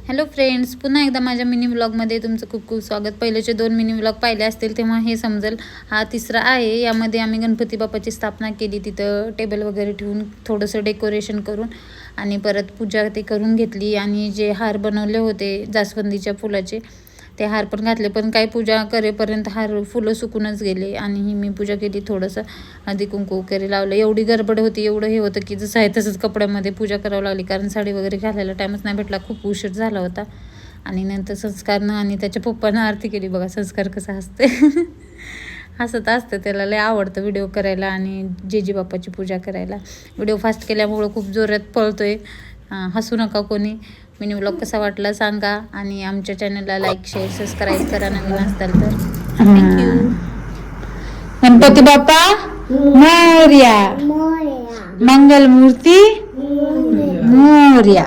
Hello friends, पुन्हा एकदा माझ्या मिनी व्लॉगमध्ये तुमचं खूप खूप स्वागत. पहिलेचे 2 मिनी व्लॉग पाहिले असतील तेव्हा हे समजेल. हा तिसरा आहे. यामध्ये आम्ही गणपती बाप्पाची स्थापना केली, तिथं टेबल वगैरे ठेवून थोडंसं डेकोरेशन करून आणि परत पूजा ते करून घेतली. आणि जे हार बनवले होते जास्वंदीच्या फुलाचे ते हार पण घातले, पण काही पूजा करेपर्यंत फुलं सुकूनच गेले. आणि ही मी पूजा केली, थोडंसं हळदी कुंकू वगैरे लावलं. एवढी गडबड होती, एवढं हे होतं की जसं आहे तसंच कपड्यामध्ये पूजा करावं लागली, कारण साडी वगैरे घालायला टाईमच नाही भेटला, खूप उशीर झाला होता. आणि नंतर संस्कारनं आणि त्याच्या पप्पानं आरती केली. बघा संस्कार कसं हसते हसत असतं, त्याला लय आवडतं व्हिडिओ करायला आणि जेजी बाप्पाची पूजा करायला. व्हिडिओ फास्ट केल्यामुळं खूप जोरात पळतोय. हसू नका कोणी. मिनी व्लॉग कसा वाटला सांगा आणि आमच्या चॅनलला लाईक शेअर सबस्क्राईब करा नवीन असताल तर. थँक्यू. गणपती बाप्पा मोरया, मंगलमूर्ती मोरया.